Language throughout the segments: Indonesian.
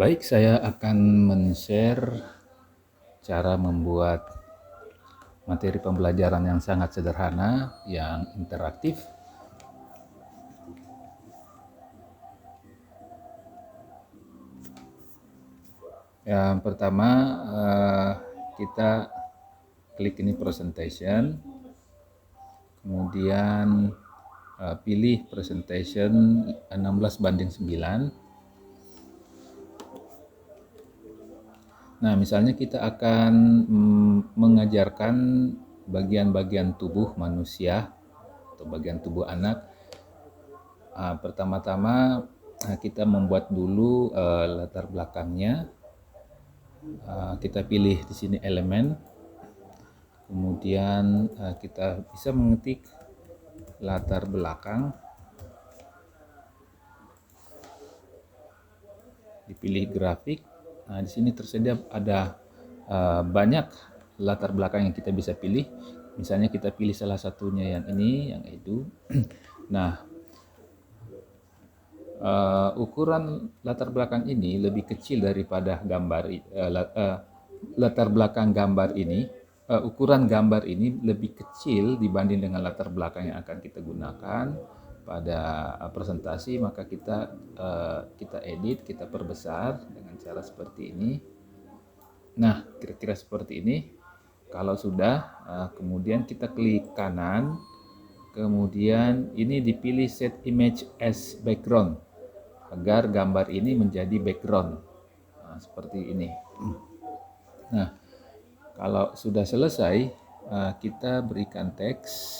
Baik, saya akan men-share cara membuat materi pembelajaran yang sangat sederhana, yang interaktif. Yang pertama, kita klik ini presentation, kemudian pilih presentation 16:9. Nah, misalnya kita akan mengajarkan bagian-bagian tubuh manusia atau bagian tubuh anak. Pertama-tama kita membuat dulu latar belakangnya. Kita pilih di sini elemen, kemudian kita bisa mengetik latar belakang, dipilih grafik. Nah, di sini tersedia ada banyak latar belakang yang kita bisa pilih. Misalnya kita pilih salah satunya yang ini, yang edu. Nah, ukuran latar belakang ini lebih kecil daripada gambar latar belakang gambar ini. Ukuran gambar ini lebih kecil dibanding dengan latar belakang yang akan kita gunakan pada presentasi, maka kita edit, kita perbesar dengan cara seperti ini. Nah, kira-kira seperti ini. Kalau sudah, kemudian kita klik kanan, kemudian ini dipilih set image as background agar gambar ini menjadi background. Nah, seperti ini. Nah, kalau sudah selesai, kita berikan teks,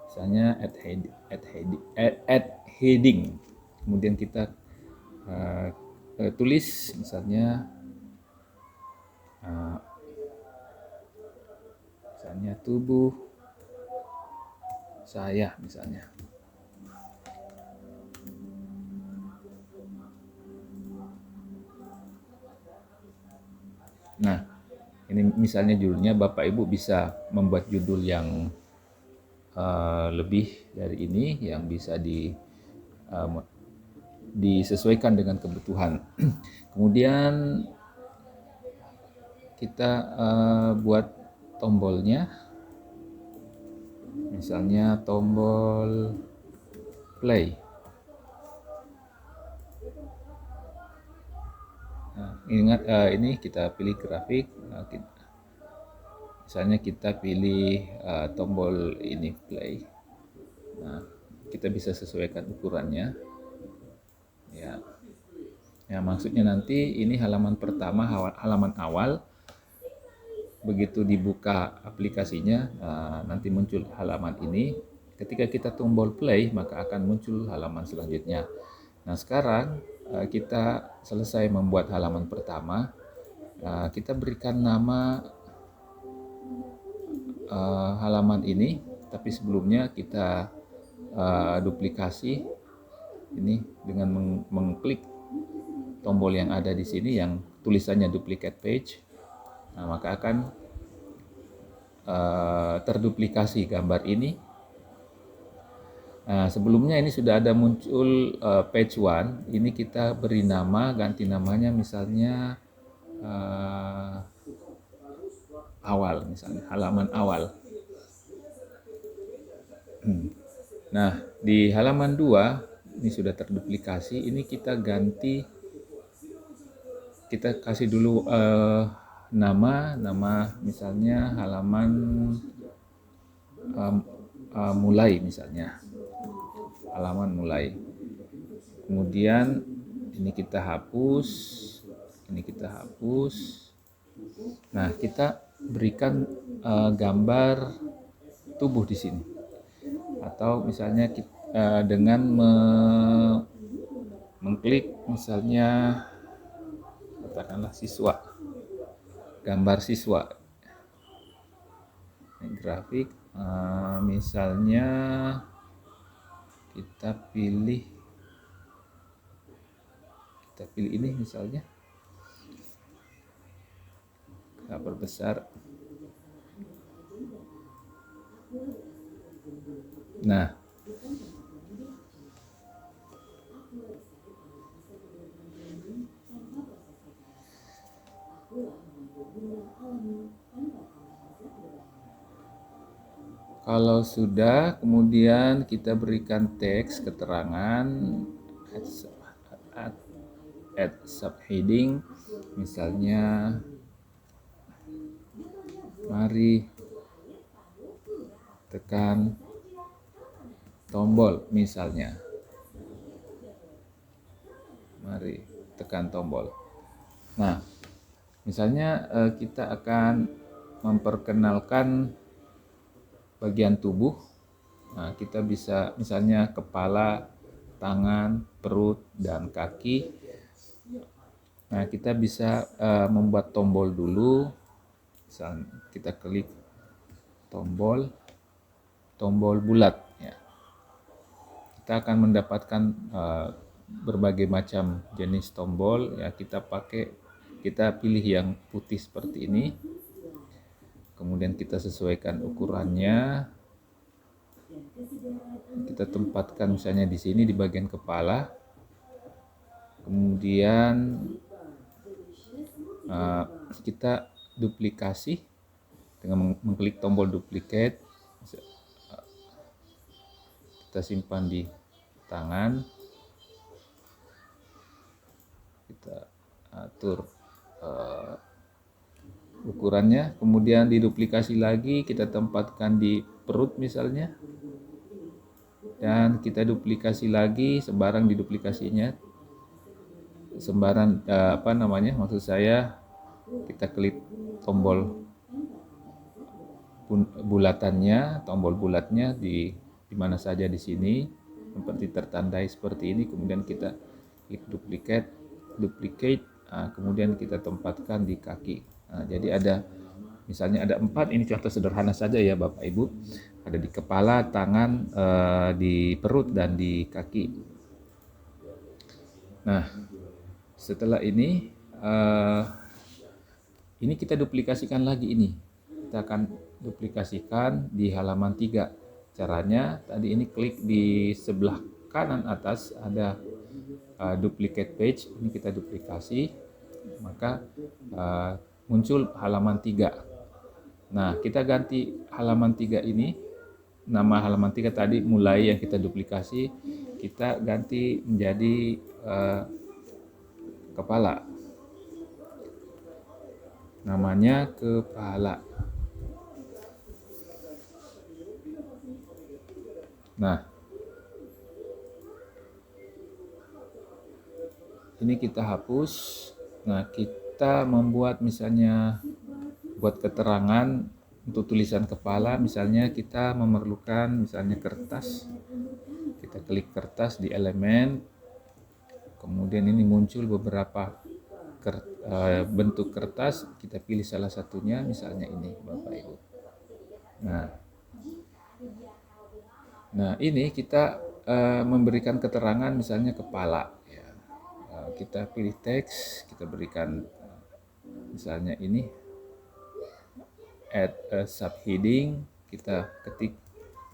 misalnya add heading. Kemudian kita tulis misalnya tubuh saya misalnya. Nah, ini misalnya judulnya, Bapak Ibu bisa membuat judul yang lebih dari ini, yang bisa disesuaikan dengan kebutuhan. Kemudian kita buat tombolnya, misalnya tombol play. Nah, ingat ini kita pilih grafik. Misalnya kita pilih tombol ini play. Nah, kita bisa sesuaikan ukurannya. Ya. Ya, maksudnya nanti ini halaman pertama, halaman awal. Begitu dibuka aplikasinya, nanti muncul halaman ini. Ketika kita tombol play, maka akan muncul halaman selanjutnya. Nah, sekarang kita selesai membuat halaman pertama. Kita berikan nama halaman ini, tapi sebelumnya kita duplikasi ini dengan mengklik tombol yang ada di sini yang tulisannya duplicate page. Nah, maka akan terduplikasi gambar ini. Nah, sebelumnya ini sudah ada muncul page 1. Ini kita beri nama, ganti namanya misalnya awal, misalnya halaman awal. Nah, di halaman 2 ini sudah terduplikasi. Ini kita ganti, kita kasih dulu nama misalnya halaman mulai, misalnya halaman mulai. Kemudian ini kita hapus, ini kita hapus. Nah, kita berikan gambar tubuh di sini. Atau misalnya dengan mengklik misalnya katakanlah siswa, gambar siswa. Ini grafik, misalnya kita pilih ini misalnya, kita perbesar. Nah, Kalau sudah, kemudian kita berikan teks keterangan add subheading, misalnya mari tekan tombol, misalnya mari tekan tombol. Nah, misalnya kita akan memperkenalkan bagian tubuh. Nah, kita bisa misalnya kepala, tangan, perut, dan kaki. Nah, kita bisa membuat tombol dulu. Misalnya kita klik tombol bulat. Ya. Kita akan mendapatkan berbagai macam jenis tombol. Ya, kita pilih yang putih seperti ini. Kemudian kita sesuaikan ukurannya. Kita tempatkan misalnya di sini di bagian kepala. Kemudian kita duplikasi dengan mengklik tombol duplicate. Kita simpan di tangan. Kita atur ukurannya, kemudian diduplikasi lagi, kita tempatkan di perut misalnya, dan kita duplikasi lagi, sembarang diduplikasinya, sembarang maksud saya kita klik tombol bulatannya, tombol bulatnya di mana saja di sini, seperti tertandai seperti ini, kemudian kita klik duplicate, kemudian kita tempatkan di kaki. Nah, jadi misalnya ada 4, ini contoh sederhana saja ya Bapak Ibu, ada di kepala, tangan, di perut, dan di kaki. Nah, setelah ini kita duplikasikan lagi ini. Kita akan duplikasikan di halaman 3. Caranya tadi ini klik di sebelah kanan atas ada duplicate page, ini kita duplikasi, maka muncul halaman 3. Nah, kita ganti halaman 3 ini, nama halaman 3 tadi mulai yang kita duplikasi, kita ganti menjadi kepala. Namanya kepala. Nah, ini kita hapus. Nah, kita membuat misalnya buat keterangan untuk tulisan kepala, misalnya kita memerlukan misalnya kertas. Kita klik kertas di elemen, kemudian ini muncul beberapa bentuk kertas, kita pilih salah satunya, misalnya ini Bapak Ibu. Nah, ini kita memberikan keterangan misalnya kepala. Ya. Kita pilih teks, kita berikan misalnya ini add a subheading, kita ketik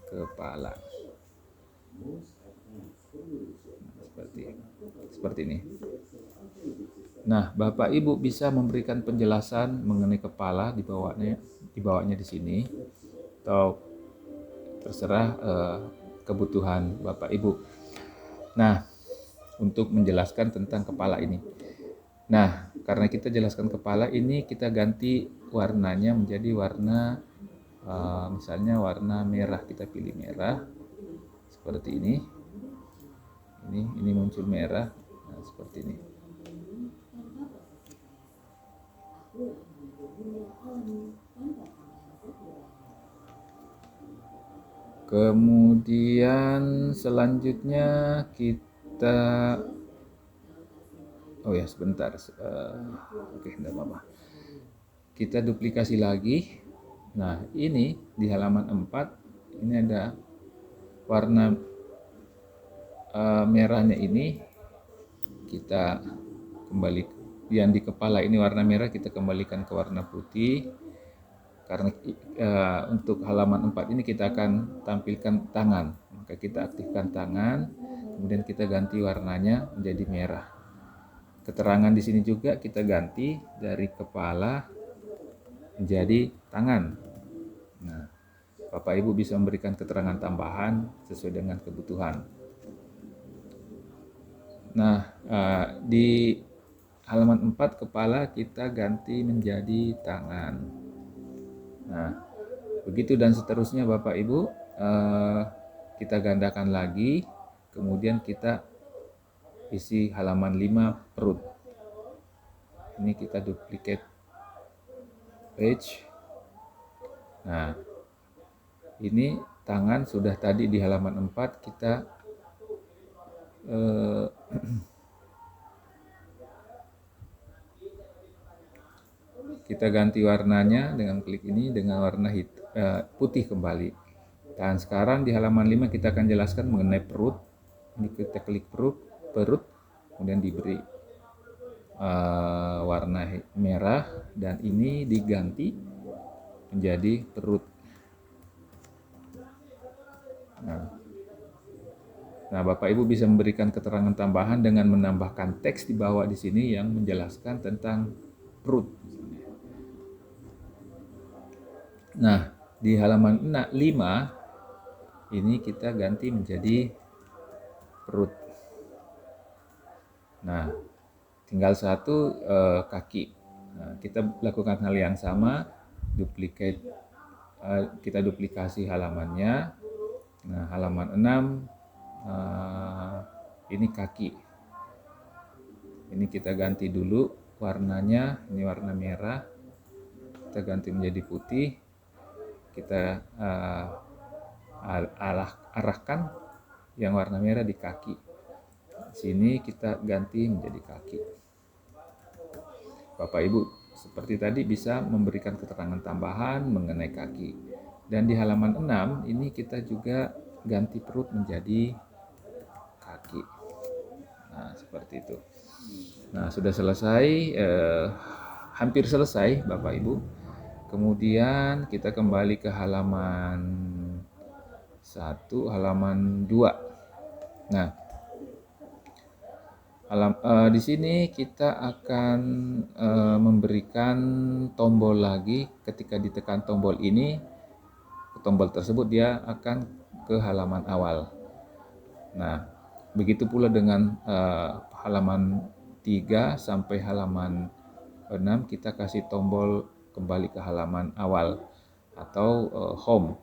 kepala. Seperti ini. Nah, Bapak Ibu bisa memberikan penjelasan mengenai kepala di bawahnya di sini, atau terserah kebutuhan Bapak Ibu. Nah, untuk menjelaskan tentang kepala ini. Nah, karena kita jelaskan kepala ini, kita ganti warnanya menjadi warna misalnya warna merah. Kita pilih merah seperti ini. Ini muncul merah. Nah, seperti ini. Kemudian selanjutnya kita sebentar. Oke, enggak apa-apa. Kita duplikasi lagi. Nah, ini di halaman 4 ini ada warna merahnya ini, kita kembali yang di kepala ini warna merah, kita kembalikan ke warna putih. Karena untuk halaman 4 ini kita akan tampilkan tangan, maka kita aktifkan tangan, kemudian kita ganti warnanya menjadi merah. Keterangan di sini juga kita ganti dari kepala menjadi tangan. Nah, Bapak Ibu bisa memberikan keterangan tambahan sesuai dengan kebutuhan. Nah, di halaman 4 kepala kita ganti menjadi tangan. Nah, begitu dan seterusnya Bapak Ibu, kita gandakan lagi, kemudian kita isi halaman 5 perut. Ini kita duplicate page. Nah, ini tangan sudah tadi di halaman 4 kita ganti warnanya dengan klik ini dengan warna putih kembali. Dan sekarang di halaman 5 kita akan jelaskan mengenai perut. Ini kita klik perut, kemudian diberi warna merah dan ini diganti menjadi perut. Nah, Bapak Ibu bisa memberikan keterangan tambahan dengan menambahkan teks di bawah di sini yang menjelaskan tentang perut. Nah, di halaman 5 ini kita ganti menjadi perut. Nah, tinggal satu kaki. Nah, kita lakukan hal yang sama, kita duplikasi halamannya. Nah, halaman 6 ini kaki. Ini kita ganti dulu warnanya, ini warna merah. Kita ganti menjadi putih. Kita arahkan yang warna merah di kaki. Sini kita ganti menjadi kaki. Bapak Ibu seperti tadi bisa memberikan keterangan tambahan mengenai kaki. Dan di halaman 6 ini kita juga ganti perut menjadi kaki. Nah, seperti itu. Nah, sudah selesai, hampir selesai Bapak Ibu. Kemudian kita kembali ke halaman 1, halaman 2. Nah, di sini kita akan memberikan tombol lagi. Ketika ditekan tombol ini, tombol tersebut dia akan ke halaman awal. Nah, begitu pula dengan halaman 3 sampai halaman 6 kita kasih tombol kembali ke halaman awal atau home.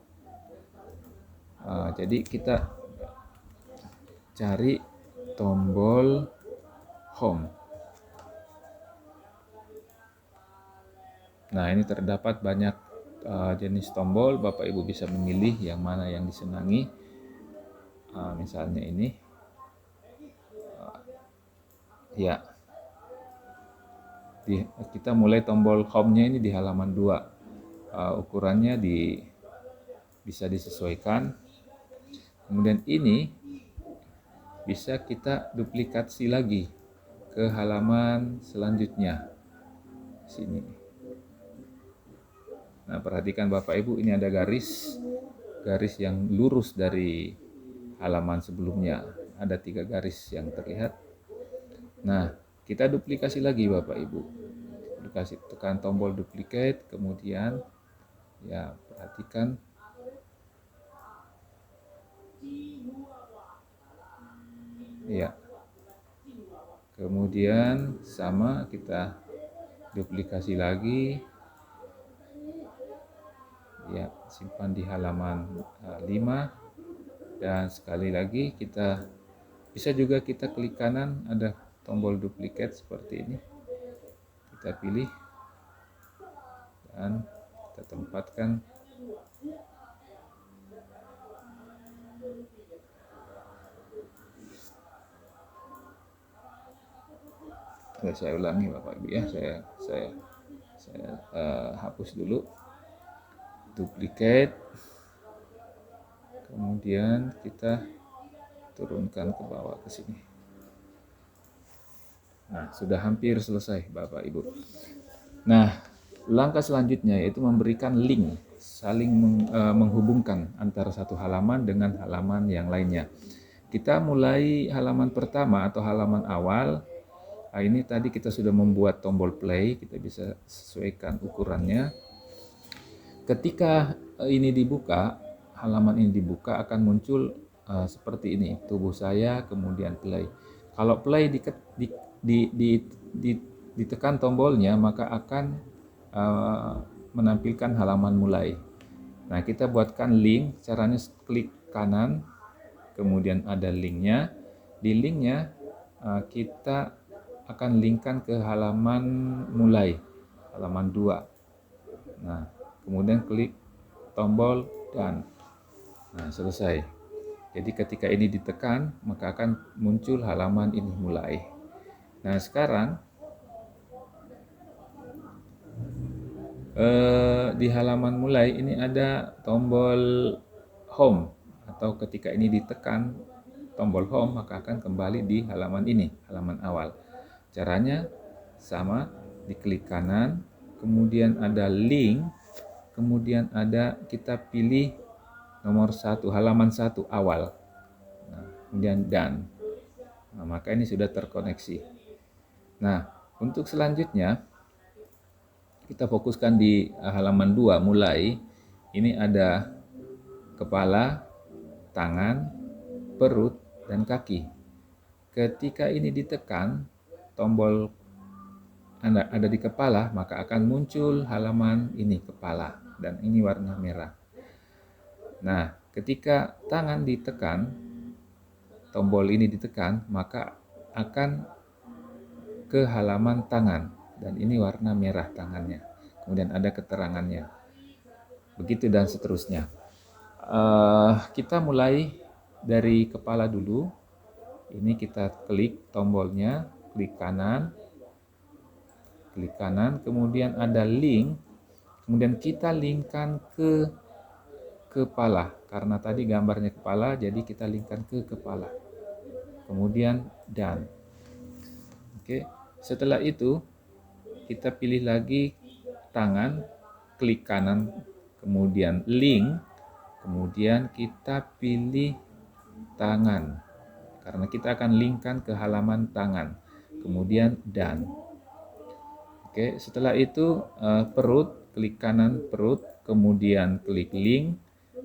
Jadi kita cari tombol home. Nah, ini terdapat banyak jenis tombol. Bapak Ibu bisa memilih yang mana yang disenangi. Misalnya ini. Ya. Kita mulai tombol home-nya ini di halaman 2. Ukurannya bisa disesuaikan. Kemudian ini bisa kita duplikasi lagi ke halaman selanjutnya. Sini. Nah, perhatikan Bapak Ibu, ini ada garis yang lurus dari halaman sebelumnya. Ada 3 garis yang terlihat. Nah, kita duplikasi lagi Bapak Ibu. Tekan tombol duplicate, kemudian ya perhatikan. Ya. Kemudian sama kita duplikasi lagi. Ya, simpan di halaman 5 dan sekali lagi kita bisa juga kita klik kanan, ada tombol duplicate seperti ini, kita pilih dan kita tempatkan. Saya ulangi Bapak Ibu ya, saya hapus dulu, duplicate, kemudian kita turunkan ke bawah ke sini. Nah, sudah hampir selesai Bapak Ibu. Nah, langkah selanjutnya yaitu memberikan link, saling menghubungkan antara satu halaman dengan halaman yang lainnya. Kita mulai halaman pertama atau halaman awal. Nah, ini tadi kita sudah membuat tombol play, kita bisa sesuaikan ukurannya. Ketika ini dibuka, halaman ini dibuka akan muncul seperti ini, tubuh saya, kemudian play. Kalau play ditekan tombolnya, maka akan menampilkan halaman mulai. Nah, kita buatkan link, caranya klik kanan, kemudian ada linknya. Di linknya kita akan linkkan ke halaman mulai, halaman 2. Nah, kemudian klik tombol dan selesai. Jadi ketika ini ditekan, maka akan muncul halaman ini mulai. Nah, sekarang di halaman mulai ini ada tombol home, atau ketika ini ditekan tombol home maka akan kembali di halaman ini, halaman awal. Caranya sama, diklik kanan, kemudian ada link, kemudian ada kita pilih nomor 1, halaman 1 awal. Nah, kemudian done. Nah, maka ini sudah terkoneksi. Nah, untuk selanjutnya kita fokuskan di halaman 2 mulai. Ini ada kepala, tangan, perut, dan kaki. Ketika ini ditekan, tombol ada di kepala, maka akan muncul halaman ini kepala, dan ini warna merah. Nah, ketika tangan ditekan, tombol ini ditekan, maka akan ke halaman tangan, dan ini warna merah tangannya. Kemudian ada keterangannya. Begitu dan seterusnya. Kita mulai dari kepala dulu. Ini kita klik tombolnya, klik kanan, kemudian ada link, kemudian kita linkkan ke kepala. Karena tadi gambarnya kepala, jadi kita linkkan ke kepala. Kemudian done. Oke, setelah itu kita pilih lagi tangan, klik kanan, kemudian link, kemudian kita pilih tangan. Karena kita akan linkkan ke halaman tangan. Kemudian done. Oke, setelah itu perut, klik kanan perut, kemudian klik link,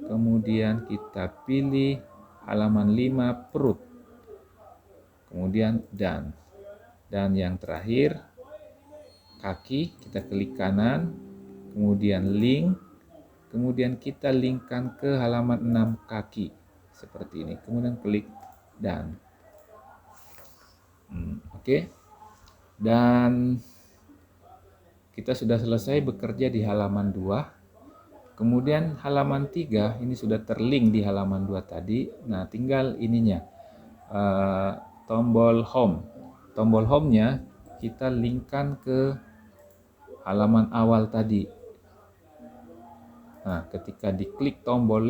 kemudian kita pilih halaman 5 perut. Kemudian done. Dan yang terakhir kaki, kita klik kanan, kemudian link, kemudian kita linkkan ke halaman 6 kaki seperti ini, kemudian klik done. Oke. Dan kita sudah selesai bekerja di halaman 2. Kemudian halaman 3 ini sudah terlink di halaman 2 tadi. Nah, tinggal ininya, tombol home. Tombol home-nya kita linkkan ke halaman awal tadi. Nah, ketika diklik tombol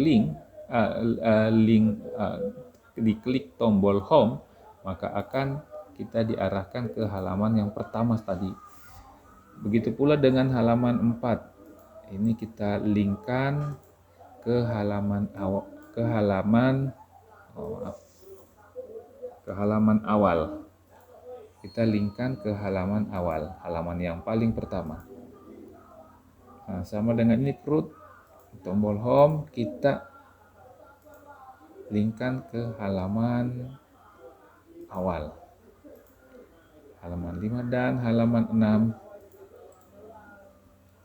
diklik tombol home, maka akan kita diarahkan ke halaman yang pertama tadi. Begitu pula dengan halaman 4. Ini kita linkkan ke halaman awal. Kita linkkan ke halaman awal, halaman yang paling pertama. Nah, sama dengan ini perut, tombol home kita linkkan ke halaman awal, halaman 5, dan halaman 6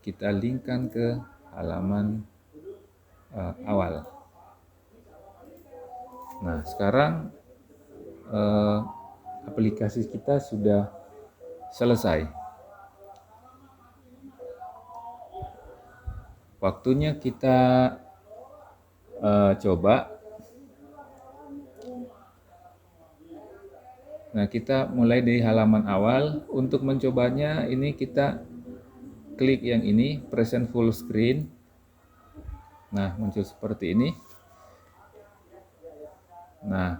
kita linkkan ke halaman awal. Nah, sekarang aplikasi kita sudah selesai. Waktunya kita coba. Nah, kita mulai dari halaman awal. Untuk mencobanya, ini kita klik yang ini, present full screen. Nah, muncul seperti ini. Nah,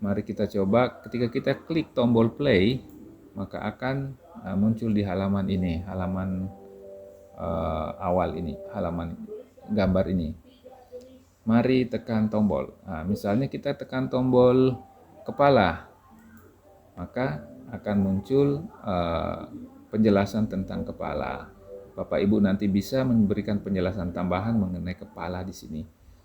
mari kita coba. Ketika kita klik tombol play, maka akan muncul di halaman ini, halaman awal ini, halaman gambar ini. Mari tekan tombol. Nah, misalnya kita tekan tombol kepala, maka akan muncul penjelasan tentang kepala. Bapak Ibu nanti bisa memberikan penjelasan tambahan mengenai kepala di sini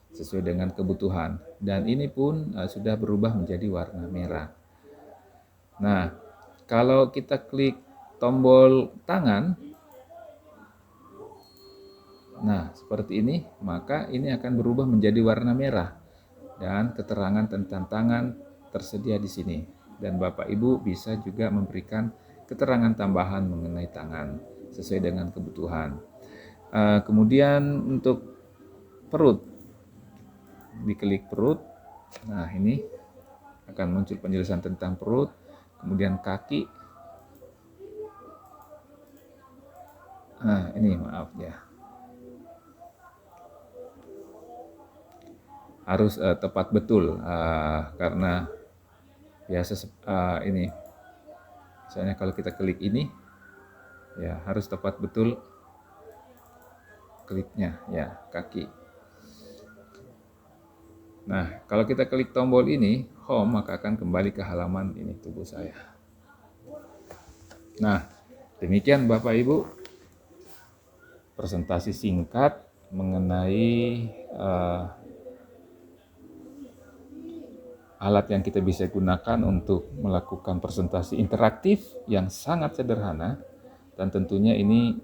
sesuai dengan kebutuhan. Dan ini pun sudah berubah menjadi warna merah. Nah, kalau kita klik tombol tangan, nah seperti ini, maka ini akan berubah menjadi warna merah dan keterangan tentang tangan tersedia di sini. Dan Bapak Ibu bisa juga memberikan keterangan tambahan mengenai tangan sesuai dengan kebutuhan. Kemudian untuk perut, diklik perut, nah ini akan muncul penjelasan tentang perut. Kemudian kaki, nah ini maaf ya, harus tepat betul karena biasa ini misalnya kalau kita klik ini ya harus tepat betul kliknya ya, kaki. Nah, kalau kita klik tombol ini, home, maka akan kembali ke halaman ini tubuh saya. Nah, demikian Bapak Ibu presentasi singkat mengenai alat yang kita bisa gunakan untuk melakukan presentasi interaktif yang sangat sederhana, dan tentunya ini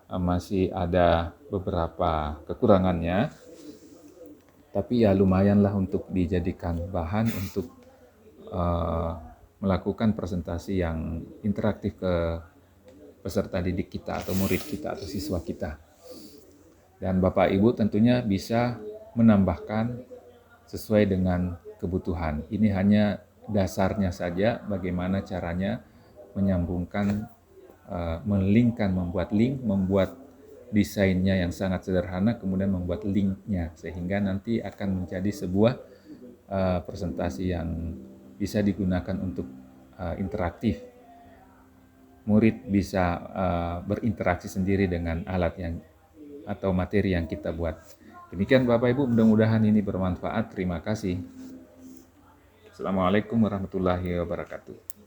masih ada beberapa kekurangannya. Tapi ya lumayanlah untuk dijadikan bahan untuk melakukan presentasi yang interaktif ke peserta didik kita atau murid kita atau siswa kita. Dan Bapak Ibu tentunya bisa menambahkan sesuai dengan kebutuhan. Ini hanya dasarnya saja bagaimana caranya menyambungkan, melingkan, membuat link, membuat desainnya yang sangat sederhana, kemudian membuat linknya sehingga nanti akan menjadi sebuah presentasi yang bisa digunakan untuk interaktif. Murid bisa berinteraksi sendiri dengan alat yang atau materi yang kita buat. Demikian Bapak Ibu, mudah-mudahan ini bermanfaat. Terima kasih. Assalamualaikum warahmatullahi wabarakatuh.